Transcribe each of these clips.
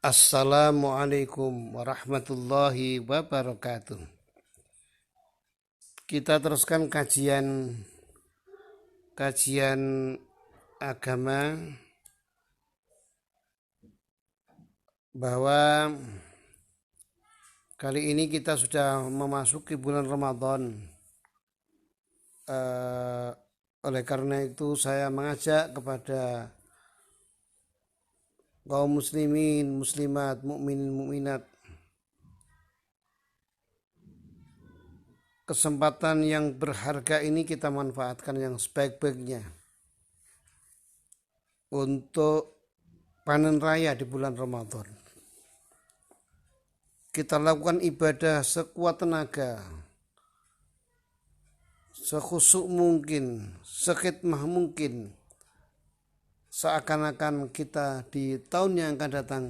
Assalamualaikum warahmatullahi wabarakatuh. Kita teruskan kajian agama, bahwa kali ini kita sudah memasuki bulan Ramadan. Oleh karena itu saya mengajak kepada kaum muslimin, muslimat, mukminin, mukminat, kesempatan yang berharga ini kita manfaatkan yang sebaik-baiknya untuk panen raya di bulan Ramadan. Kita lakukan ibadah sekuat tenaga, sekhusyuk mungkin, sekhidmah mungkin, seakan-akan kita di tahun yang akan datang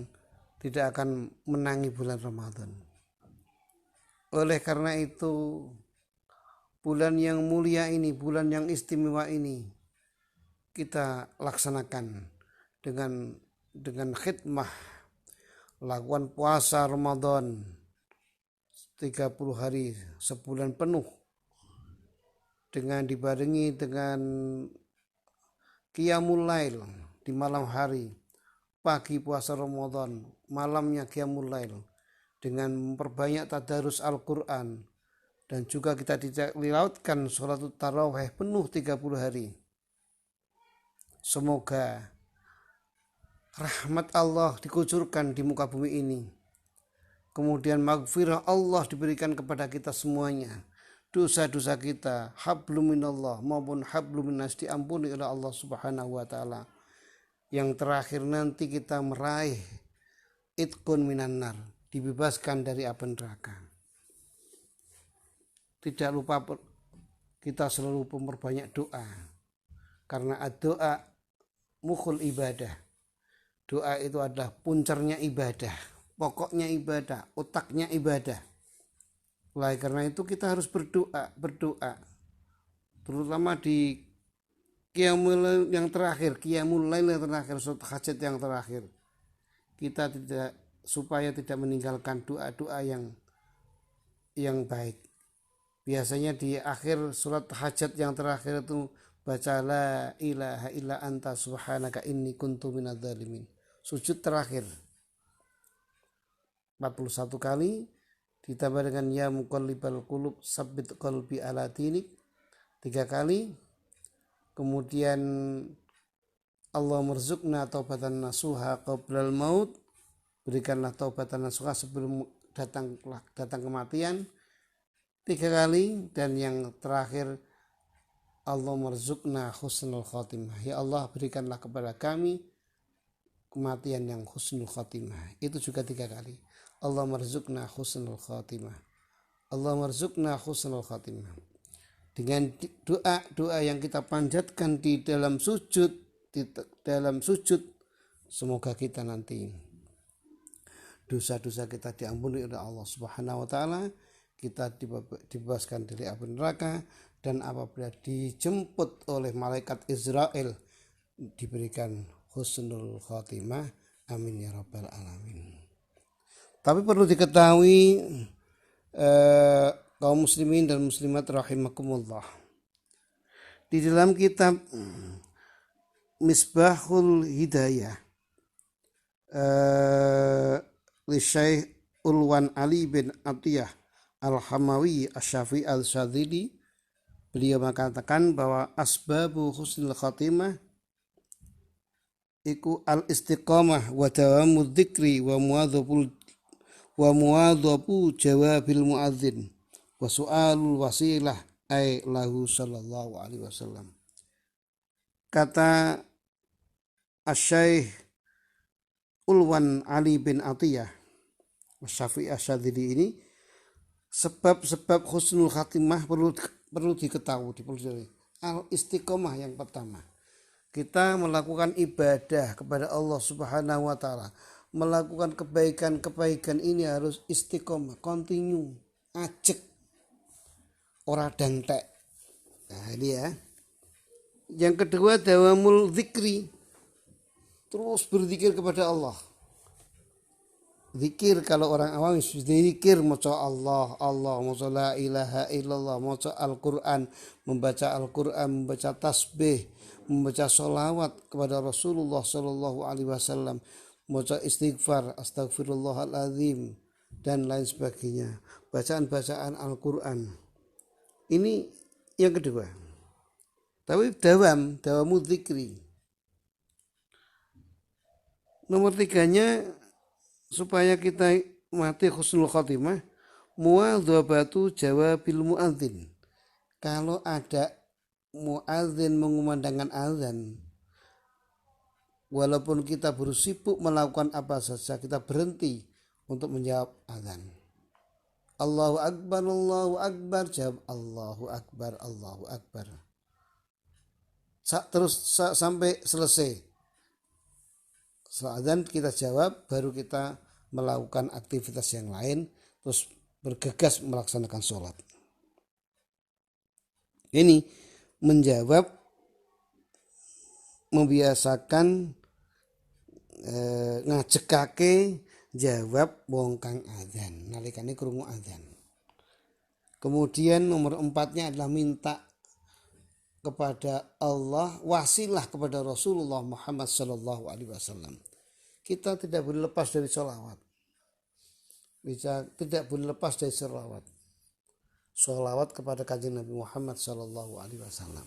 tidak akan menangi bulan Ramadan. Oleh karena itu, bulan yang mulia ini, bulan yang istimewa ini, kita laksanakan dengan khidmah, lakukan puasa Ramadan 30 hari, sebulan penuh, dengan dibarengi dengan qiyamul lail di malam hari, pagi puasa Ramadan, malamnya qiyamul lail, dengan memperbanyak tadarus Al-Quran, dan juga kita tidak lewatkan sholat tarawih penuh 30 hari. Semoga rahmat Allah dikucurkan di muka bumi ini, kemudian maghfirah Allah diberikan kepada kita semuanya, dosa-dosa kita, hablum minallah maupun hablum minnas, diampuni oleh Allah Subhanahu wa taala. Yang terakhir nanti kita meraih itqun minan nar, dibebaskan dari api neraka. Tidak lupa kita selalu memperbanyak doa, karena doa mukhul ibadah. Doa itu adalah puncernya ibadah, pokoknya ibadah, otaknya ibadah. Oleh karena itu kita harus berdoa, terutama di qiyamul lail yang terakhir, surat hajat yang terakhir. Kita supaya tidak meninggalkan doa-doa yang baik. Biasanya di akhir surat hajat yang terakhir itu baca la ilaha illa anta subhanaka inni kuntu minadz zalimin. Sujud terakhir 41 kali, ditambah dengan ya muqallibal qulub tsabbit qalbi ala dinik 3 kali. Kemudian Allah merzuqna taubatan nasuha qablal maut, berikanlah taubatan nasuha sebelum datang kematian 3 kali. Dan yang terakhir, Allah merzuqna husnul khotimah, ya Allah berikanlah kepada kami kematian yang husnul khotimah, itu juga 3 kali. Allah merzuqna husnul khotimah, Allah merzuqna husnul khotimah. Dengan doa yang kita panjatkan di dalam sujud, semoga kita nanti dosa-dosa kita diampuni oleh Allah Subhanahu wa taala, kita dibebaskan dari api neraka, dan apabila dijemput oleh malaikat Israel diberikan husnul khotimah. Amin ya rabbal alamin. Tapi perlu diketahui kaum muslimin dan muslimat rahimakumullah, di dalam kitab Misbahul Hidayah li Syekh Ulwan Ali bin Atiyah Al-Hamawi Asy-Syafi'i Al-Syadzili, beliau mengatakan bahwa asbabu husnul khatimah iku al-istiqamah wa dawamud dzikri wa muwadzabu jawabil muadzin wa su'alul wasilah ay lahu sallallahu alaihi wasallam. Kata Asy-Syaikh Ulwan Ali bin Atiyah Asy-Syafi'i Asy-Syadzili ini, sebab-sebab husnul khatimah perlu diketahui. Al-istiqamah yang pertama, kita melakukan ibadah kepada Allah Subhanahu wa taala, melakukan kebaikan ini harus istiqomah, continue, ajek, ora dantek. Nah ini ya. Yang kedua, dawamul dzikri, terus berzikir kepada Allah. Zikir kalau orang awam zikir maca Allah, Allah, maca la ilaha illallah, maca Al-Qur'an, membaca tasbih, membaca sholawat kepada Rasulullah Shallallahu Alaihi Wasallam, maca istighfar, astagfirullahaladzim dan lain sebagainya. Bacaan-bacaan Al-Qur'an. Ini yang kedua. Tapi dawamu zikri. Nomor tiganya, supaya kita mati husnul khotimah, muadzabatu jawabil muadzin. Kalau ada muadzin mengumandangkan azan, walaupun kita bersibuk melakukan apa saja, kita berhenti untuk menjawab azan. Allahu Akbar, jawab Allahu Akbar, Allahu Akbar. Terus sampai selesai. Setelah azan kita jawab, baru kita melakukan aktivitas yang lain, terus bergegas melaksanakan sholat. Ini menjawab, membiasakan ngajekake jawab wong kang azan nalikane krungu azan. Kemudian nomor 4-nya adalah minta kepada Allah, wasilah kepada Rasulullah Muhammad Sallallahu Alaihi Wasallam. Kita tidak boleh lepas dari sholawat. Tidak boleh lepas dari sholawat. Sholawat kepada kanjeng Nabi Muhammad Sallallahu Alaihi Wasallam.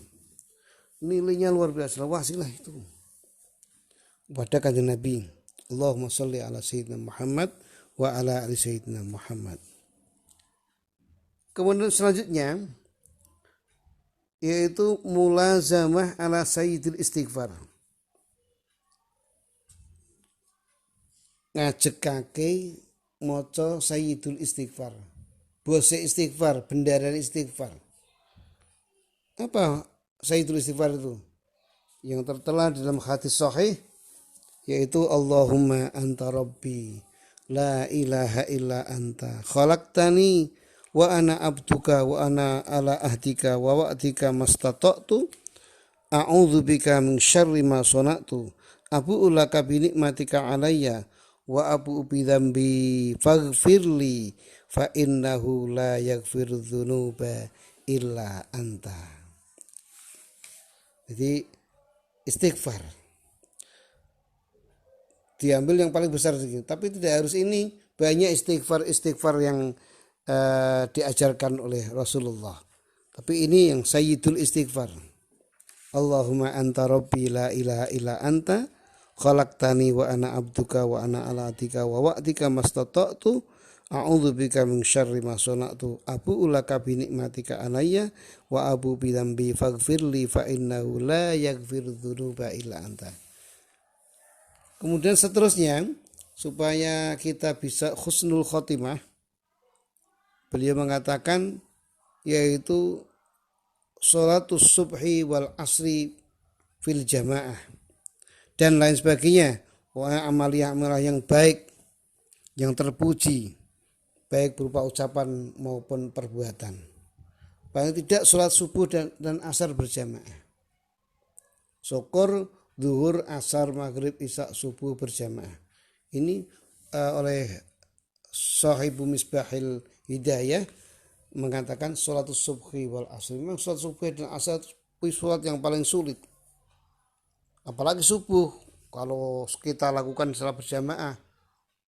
Nilainya luar biasa, wasilah itu kepada kanjeng Nabi. Allahumma sholli ala sayyidina Muhammad wa ala ali sayyidina Muhammad. Kemudian selanjutnya yaitu mulazamah ala sayyidil istighfar. Ngajekake maca sayyidul istighfar. Bose istighfar, bendera istighfar. Apa sayyidul istighfar itu? Yang tertera dalam hadis sahih, yaitu Allahumma anta rabbi la ilaha illa anta khalaqtani wa ana abduka wa ana ala ahdika wa wa'dika mastata'tu a'udzubika min syarri ma sana'tu abu'u laka bi nikmatika alayya wa abu'u bi dzambi faghfirli fa innahu la yaghfiru dzunuba illa anta. Jadi istighfar diambil yang paling besar sedikit, tapi tidak harus ini, banyak istighfar yang diajarkan oleh Rasulullah. Tapi ini yang sayyidul istighfar. Allahumma anta rabbi la ilaha illa anta khalaqtani wa ana abduka wa ana ala ahdika wa wa'dika mastata'tu a'udzubika min syarri ma sana'tu abu'u laka bi nikmatika alayya wa abu bi dzambi faghfirli fa innahu la yaghfiru dzunuba illa anta. Kemudian seterusnya, supaya kita bisa husnul khotimah, beliau mengatakan yaitu sholatus subhi wal asri fil jamaah dan lain sebagainya. Amalia-amalia yang baik, yang terpuji, baik berupa ucapan maupun perbuatan. Paling tidak sholat subuh dan asar berjamaah. Syukur, zuhur, asar, maghrib, isya, subuh berjamaah. Ini oleh Sahibu Misbahil Hidayah mengatakan sholatus subhi wal asr. Memang sholat subuh dan asar itu sholat yang paling sulit. Apalagi subuh, kalau kita lakukan secara berjamaah,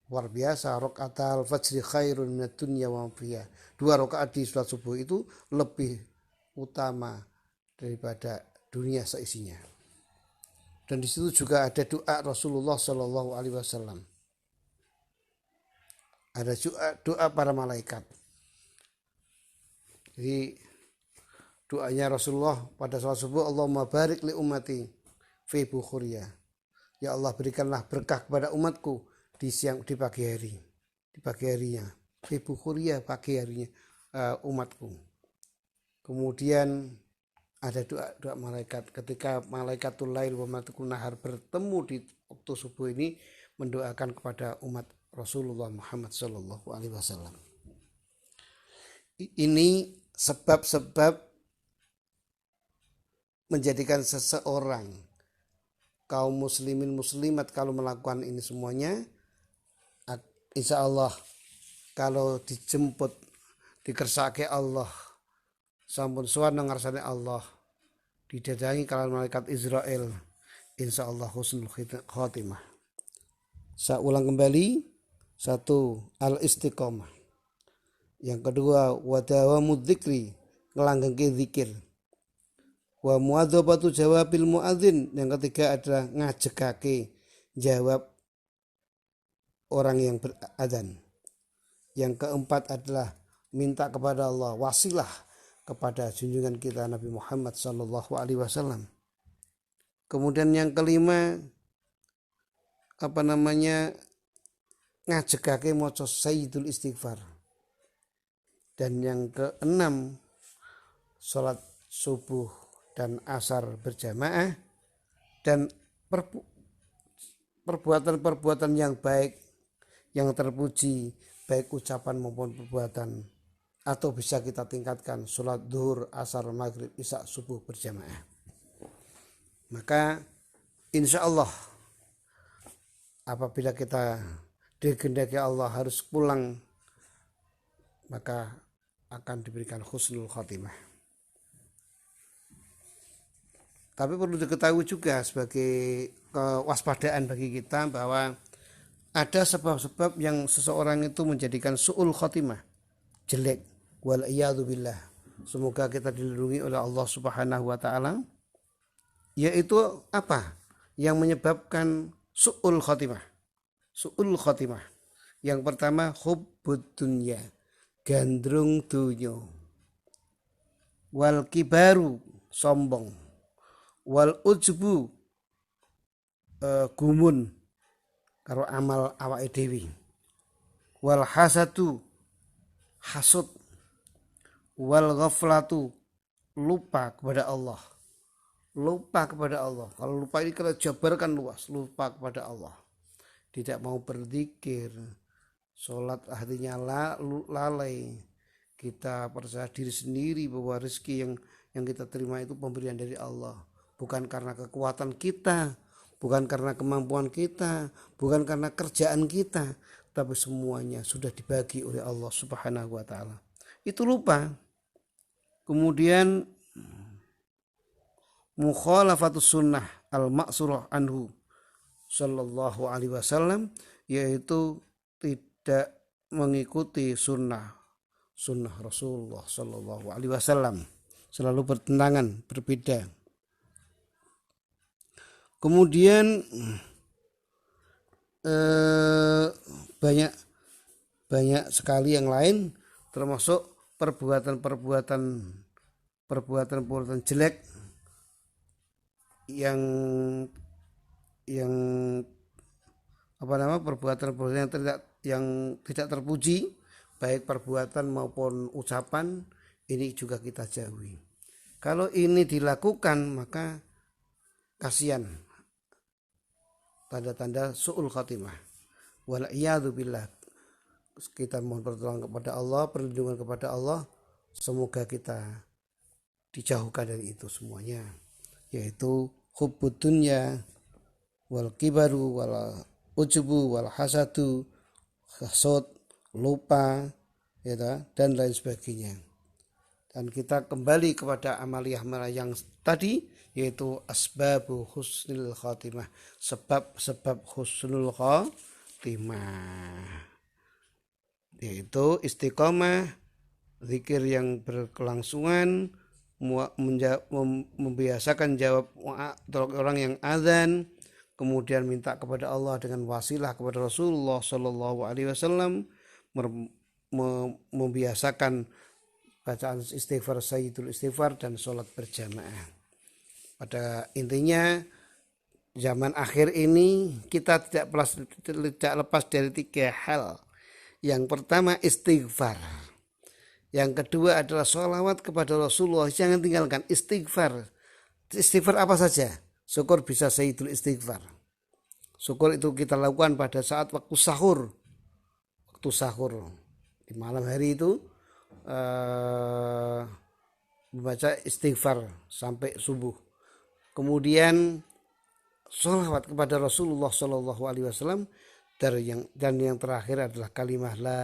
luar biasa. Raqatal fajri khairun minad dunya wa ma fiha. 2 rakaat di sholat subuh itu lebih utama daripada dunia seisinya. Dan di situ juga ada doa Rasulullah Shallallahu Alaihi Wasallam. Ada doa para malaikat. Jadi doanya Rasulullah pada sholat subuh, Allahumma barik li ummati fi bukhuriyah. Ya Allah, berikanlah berkah kepada umatku di pagi hari, di pagi harinya. Fi bukhuriyah, pagi harinya umatku. Kemudian ada doa malaikat ketika malaikatul lail wa malaikatul nahar bertemu di waktu subuh ini, mendoakan kepada umat Rasulullah Muhammad sallallahu alaihi wasallam. Ini sebab-sebab menjadikan seseorang kaum muslimin muslimat kalau melakukan ini semuanya insya Allah kalau dijemput dikersake Allah sampun suwana ngarsane Allah didadangi kalian malaikat Israel, insya Allah husnul khotimah. Saya ulang kembali, satu al istiqomah, yang kedua wadawamud dzikri, ngelanggengke zikir, wa muadzabatu jawabil muadzin, yang ketiga adalah ngajekake jawab orang yang beradzan, yang keempat adalah minta kepada Allah wasilah kepada junjungan kita Nabi Muhammad sallallahu alaihi wasallam. Kemudian yang kelima ngajekake maca sayyidul istighfar. Dan yang keenam salat subuh dan asar berjamaah, dan perbuatan-perbuatan yang baik yang terpuji, baik ucapan maupun perbuatan, atau bisa kita tingkatkan sholat duhur, asar, maghrib, isya, subuh berjamaah. Maka insya Allah apabila kita dikehendaki Allah harus pulang, maka akan diberikan husnul khotimah. Tapi perlu diketahui juga sebagai kewaspadaan bagi kita bahwa ada sebab-sebab yang seseorang itu menjadikan su'ul khotimah, jelek, wal iyadu billah. Semoga kita dilindungi oleh Allah Subhanahu wa taala. Yaitu apa yang menyebabkan su'ul khotimah? Su'ul khotimah. Yang pertama hubbud dunya, gandrung dunyo. Wal kibaru, sombong. Wal ujbu, gumun karo amal awake dhewe. Wal hasadu, hasud. Wal ghaflatu, lupa kepada Allah. Lupa kepada Allah. Kalau lupa ini kita jabarkan luas, lupa kepada Allah. Tidak mau berzikir, sholat hatinya lalai. Kita percaya diri sendiri bahwa rezeki yang kita terima itu pemberian dari Allah, bukan karena kekuatan kita, bukan karena kemampuan kita, bukan karena kerjaan kita, tapi semuanya sudah dibagi oleh Allah Subhanahu wa taala. Itu lupa. Kemudian mukhalafatus sunnah al-ma'surah anhu sallallahu alaihi wasallam, yaitu tidak mengikuti sunnah Rasulullah sallallahu alaihi wasallam, selalu bertentangan, berbeda. Kemudian banyak sekali yang lain, termasuk perbuatan jelek yang perbuatan yang tidak terpuji, baik perbuatan maupun ucapan, ini juga kita jauhi. Kalau ini dilakukan maka kasihan, tanda-tanda su'ul khatimah. Wal iyadu billah. Kita mohon pertolongan kepada Allah, perlindungan kepada Allah, semoga kita dijauhkan dari itu semuanya, yaitu hubbud dunya wal kibaru wal ujubu wal hasadu, hasud, lupa, ya, dan lain sebagainya. Dan kita kembali kepada amaliyah yang tadi, yaitu asbabu husnul khatimah, sebab-sebab husnul khatimah, yaitu istiqomah, zikir yang berkelangsungan, membiasakan jawab orang yang azan, kemudian minta kepada Allah dengan wasilah kepada Rasulullah Shallallahu Alaihi Wasallam, membiasakan bacaan istighfar, sayyidul istighfar, dan sholat berjamaah. Pada intinya zaman akhir ini kita tidak lepas dari 3 hal. Yang pertama istighfar, yang kedua adalah sholawat kepada Rasulullah, jangan tinggalkan istighfar. Istighfar apa saja? Syukur bisa sayyidul istighfar. Syukur itu kita lakukan pada saat waktu sahur di malam hari itu, membaca istighfar sampai subuh. Kemudian sholawat kepada Rasulullah Shallallahu Alaihi Wasallam dan yang terakhir adalah kalimat la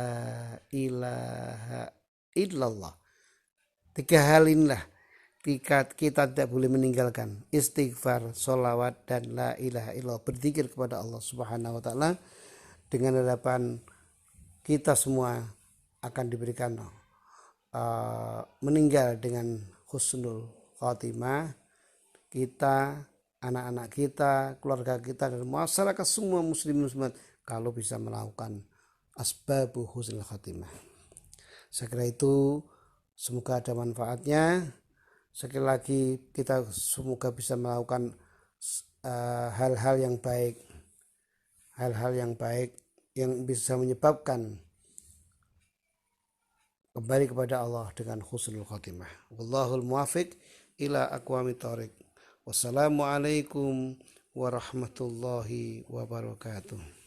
ilaha illallah. 3 hal inilah kita tidak boleh meninggalkan: istighfar, sholawat, dan la ilaha illallah, berzikir kepada Allah Subhanahu wa taala. Dengan harapan kita semua akan diberikan meninggal dengan husnul khotimah, kita, anak-anak kita, keluarga kita, dan masyarakat semua muslimat kalau bisa melakukan asbabu husnul khotimah. Saya kira itu, semoga ada manfaatnya. Sekali lagi kita semoga bisa melakukan hal-hal yang baik yang bisa menyebabkan kembali kepada Allah dengan husnul khotimah. Wallahul muwaffiq ila aqwamit thoriq. Wassalamualaikum warahmatullahi wabarakatuh.